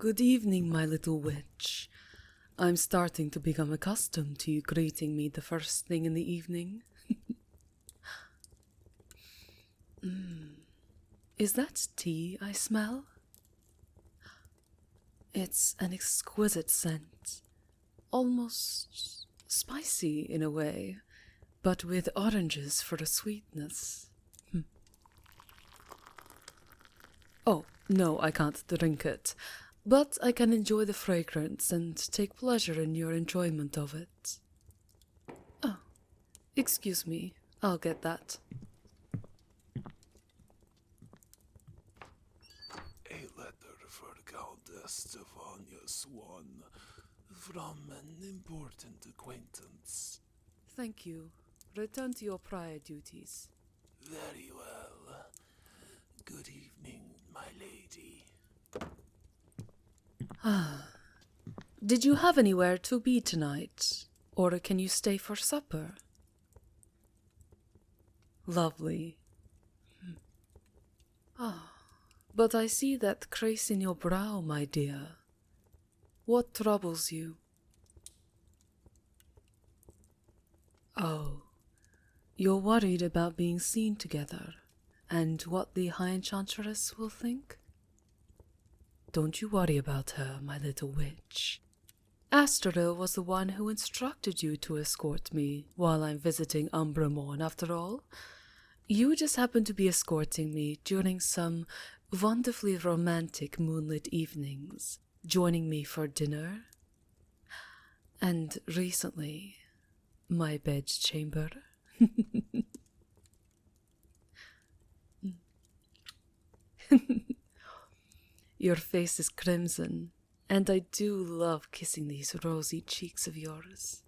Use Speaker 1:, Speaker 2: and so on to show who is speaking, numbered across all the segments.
Speaker 1: Good evening, my little witch. I'm starting to become accustomed to you greeting me the first thing in the evening. Is that tea I smell? It's an exquisite scent, almost spicy in a way, but with oranges for the sweetness. Oh, no, I can't drink it, but I can enjoy the fragrance and take pleasure in your enjoyment of it. Oh, excuse me, I'll get that.
Speaker 2: A letter for Countess Swan from an important acquaintance.
Speaker 1: Thank you. Return to your prior duties.
Speaker 2: Very well. Good evening, my lady.
Speaker 1: Did you have anywhere to be tonight, or can you stay for supper? Lovely. But I see that crease in your brow, my dear. What troubles you? Oh, you're worried about being seen together, and what the High Enchantress will think? Don't you worry about her, my little witch. Asteril was the one who instructed you to escort me while I'm visiting Umbramourne, after all. You just happened to be escorting me during some wonderfully romantic moonlit evenings, joining me for dinner, and recently, my bedchamber. Your face is crimson, and I do love kissing these rosy cheeks of yours.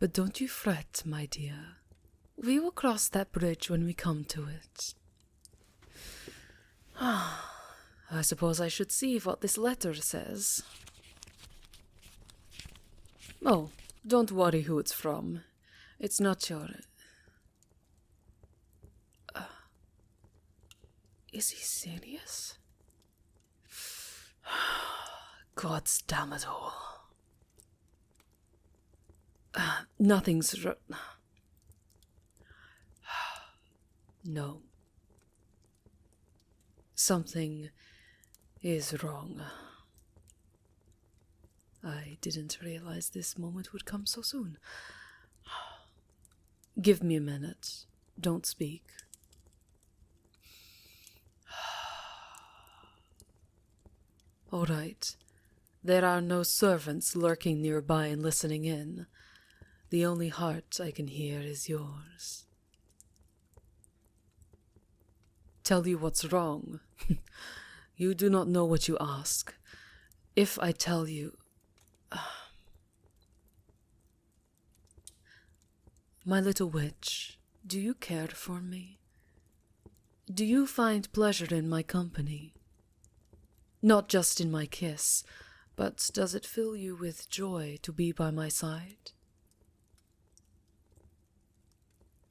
Speaker 1: But don't you fret, my dear. We will cross that bridge when we come to it. I suppose I should see what this letter says. Oh, don't worry who it's from. It's not your... Is he serious? God's damn it all. Nothing's No. Something is wrong. I didn't realize this moment would come so soon. Give me a minute. Don't speak. All right. There are no servants lurking nearby and listening in. The only heart I can hear is yours. Tell you what's wrong. You do not know what you ask. If I tell you... My little witch, do you care for me? Do you find pleasure in my company? Not just in my kiss, but does it fill you with joy to be by my side?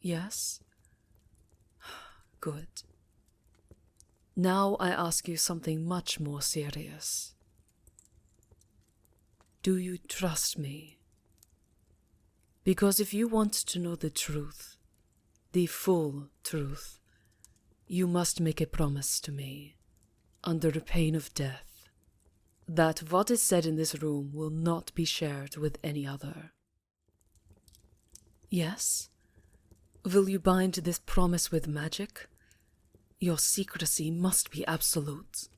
Speaker 1: Yes? Good. Now I ask you something much more serious. Do you trust me? Because if you want to know the truth, the full truth, you must make a promise to me, under the pain of death, that what is said in this room will not be shared with any other. Yes? Will you bind this promise with magic? Your secrecy must be absolute.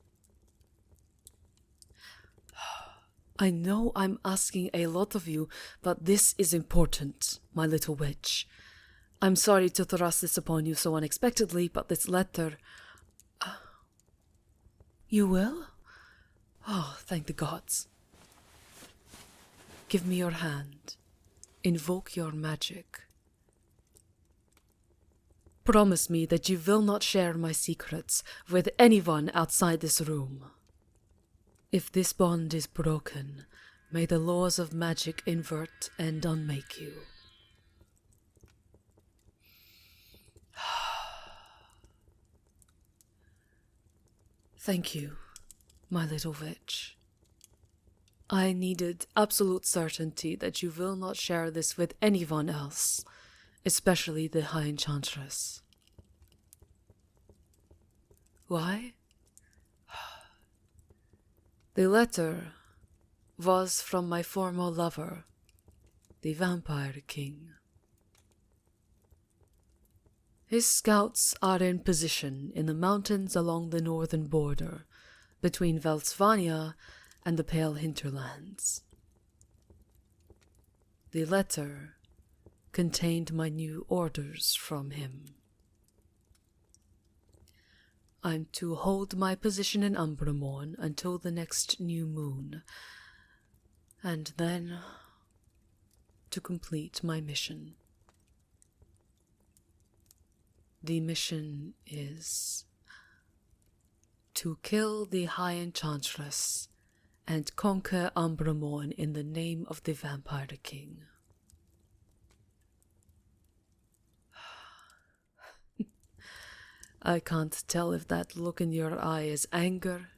Speaker 1: I know I'm asking a lot of you, but this is important, my little witch. I'm sorry to thrust this upon you so unexpectedly, but this letter... You will? Oh, thank the gods. Give me your hand. Invoke your magic. Promise me that you will not share my secrets with anyone outside this room. If this bond is broken, may the laws of magic invert and unmake you. Thank you, my little witch. I needed absolute certainty that you will not share this with anyone else, especially the High Enchantress. Why? The letter was from my former lover, the Vampire King. His scouts are in position in the mountains along the northern border, between Velsvania and the Pale Hinterlands. The letter contained my new orders from him. I'm to hold my position in Umbramourne until the next new moon, and then to complete my mission. The mission is to kill the High Enchantress and conquer Umbramourne in the name of the Vampire King. I can't tell if that look in your eye is anger,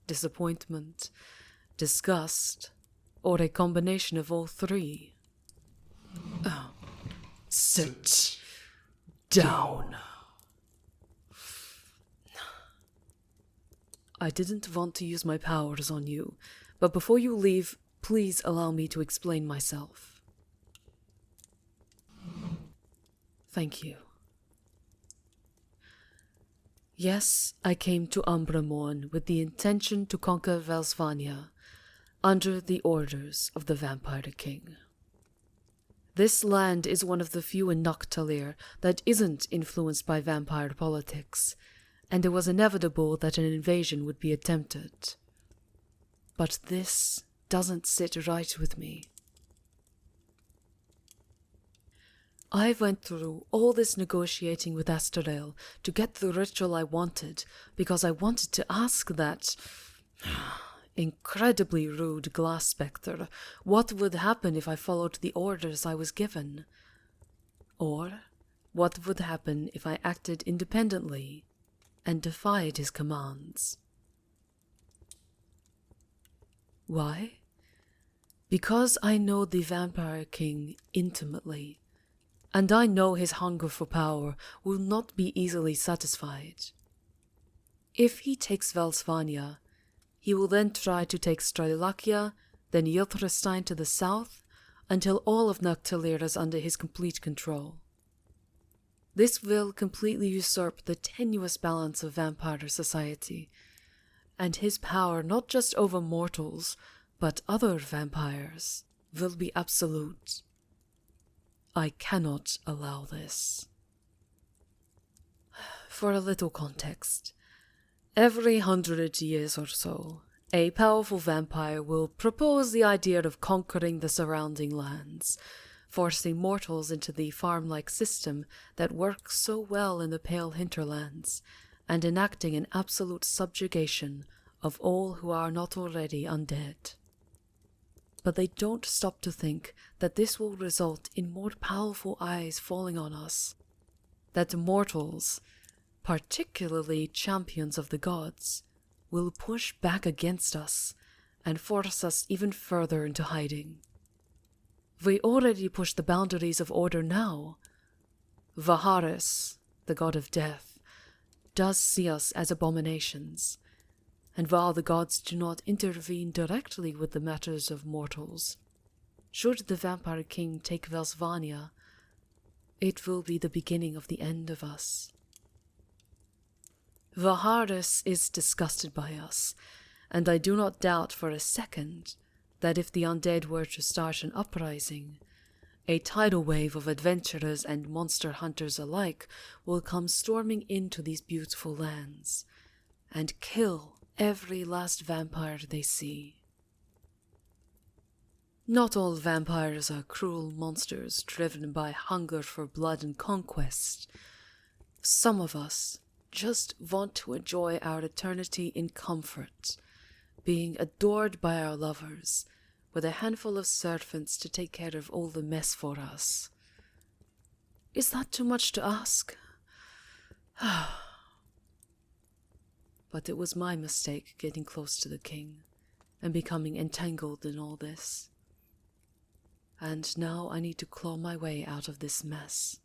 Speaker 1: disappointment, disgust, or a combination of all three. Oh, sit down. I didn't want to use my powers on you, but before you leave, please allow me to explain myself. Thank you. Yes, I came to Umbramourne with the intention to conquer Velsvania, under the orders of the Vampire King. This land is one of the few in Noctalir that isn't influenced by vampire politics, and it was inevitable that an invasion would be attempted. But this doesn't sit right with me. I went through all this negotiating with Asterale to get the ritual I wanted, because I wanted to ask that incredibly rude glass spectre what would happen if I followed the orders I was given. Or what would happen if I acted independently and defied his commands. Why? Because I know the Vampire King intimately, and I know his hunger for power will not be easily satisfied. If he takes Velsvania, he will then try to take Strelakia, then Yiltrestein to the south, until all of Noctalir is under his complete control. This will completely usurp the tenuous balance of vampire society, and his power not just over mortals, but other vampires, will be absolute. I cannot allow this. For a little context, every 100 years or so, a powerful vampire will propose the idea of conquering the surrounding lands, forcing mortals into the farm-like system that works so well in the Pale Hinterlands, and enacting an absolute subjugation of all who are not already undead. But they don't stop to think that this will result in more powerful eyes falling on us, that mortals, particularly champions of the gods, will push back against us and force us even further into hiding. We already push the boundaries of order now. Vaharis, the god of death, does see us as abominations, and while the gods do not intervene directly with the matters of mortals, should the Vampire King take Velsvania, it will be the beginning of the end of us. Vaharis is disgusted by us, and I do not doubt for a second that if the undead were to start an uprising, a tidal wave of adventurers and monster hunters alike will come storming into these beautiful lands, and kill every last vampire they see. Not all vampires are cruel monsters driven by hunger for blood and conquest. Some of us just want to enjoy our eternity in comfort, being adored by our lovers, with a handful of servants to take care of all the mess for us. Is that too much to ask? but it was my mistake getting close to the king and becoming entangled in all this. And now I need to claw my way out of this mess.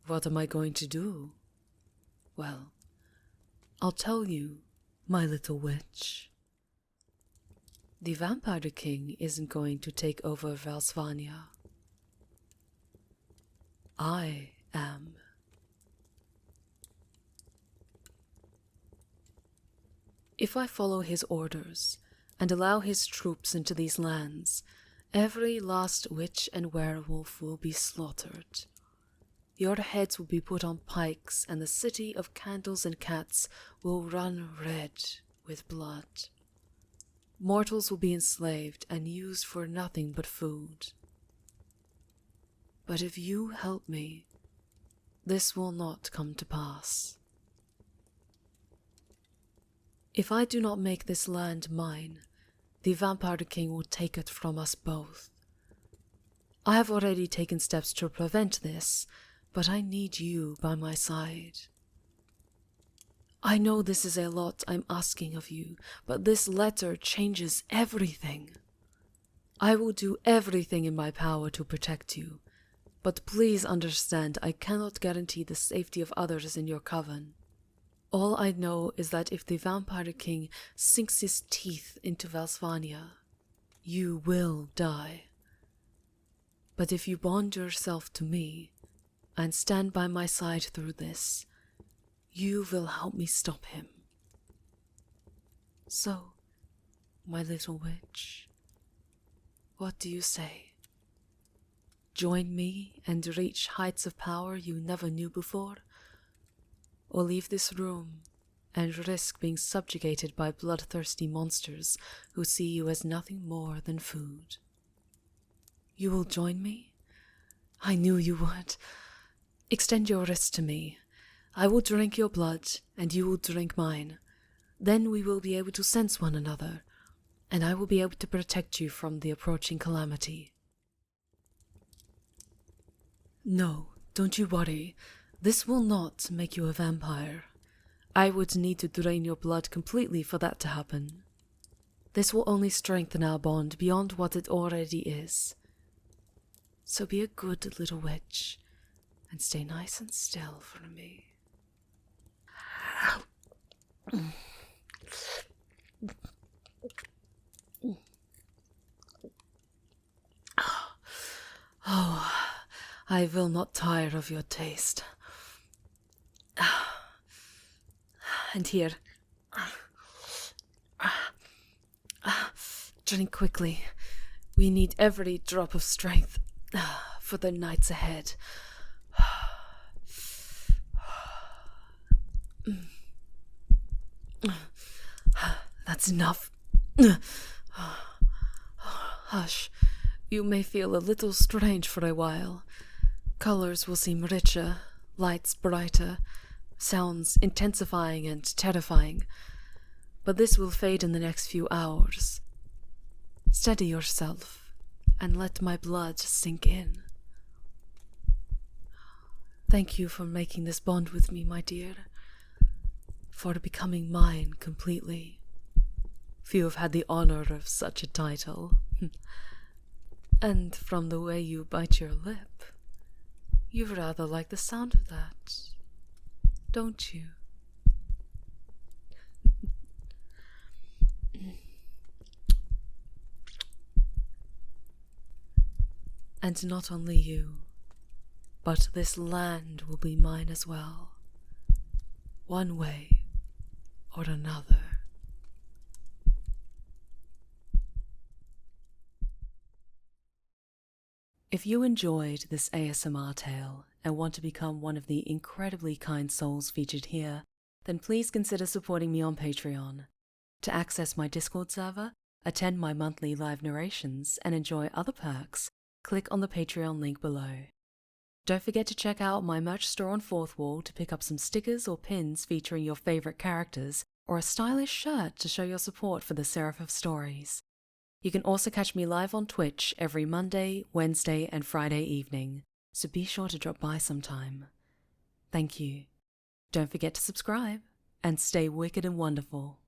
Speaker 1: What am I going to do? Well, I'll tell you, my little witch. The Vampire King isn't going to take over Velsvania. I am. If I follow his orders and allow his troops into these lands, every last witch and werewolf will be slaughtered. Your heads will be put on pikes, and the city of candles and cats will run red with blood. Mortals will be enslaved and used for nothing but food. But if you help me, this will not come to pass. If I do not make this land mine, the Vampire King will take it from us both. I have already taken steps to prevent this, but I need you by my side. I know this is a lot I'm asking of you, but this letter changes everything. I will do everything in my power to protect you, but please understand I cannot guarantee the safety of others in your coven. All I know is that if the Vampire King sinks his teeth into Velsvania, you will die. But if you bond yourself to me and stand by my side through this, you will help me stop him. So, my little witch, what do you say? Join me and reach heights of power you never knew before? Or leave this room and risk being subjugated by bloodthirsty monsters who see you as nothing more than food? You will join me? I knew you would. Extend your wrist to me. I will drink your blood, and you will drink mine. Then we will be able to sense one another, and I will be able to protect you from the approaching calamity. No, don't you worry. This will not make you a vampire. I would need to drain your blood completely for that to happen. This will only strengthen our bond beyond what it already is. So be a good little witch, and stay nice and still for me. Oh, I will not tire of your taste. And here. Drink quickly. We need every drop of strength for the nights ahead. That's enough. Hush. You may feel a little strange for a while. Colors will seem richer, lights brighter, sounds intensifying and terrifying. But this will fade in the next few hours. Steady yourself and let my blood sink in. Thank you for making this bond with me, my dear. For becoming mine completely. Few have had the honor of such a title. And from the way you bite your lip, you rather like the sound of that, don't you? And not only you, but this land will be mine as well, one way or another. If you enjoyed this ASMR tale and want to become one of the incredibly kind souls featured here, then please consider supporting me on Patreon. To access my Discord server, attend my monthly live narrations, and enjoy other perks, click on the Patreon link below. Don't forget to check out my merch store on Fourth Wall to pick up some stickers or pins featuring your favorite characters, or a stylish shirt to show your support for the Seraph of Stories. You can also catch me live on Twitch every Monday, Wednesday, and Friday evening, so be sure to drop by sometime. Thank you. Don't forget to subscribe and stay wicked and wonderful.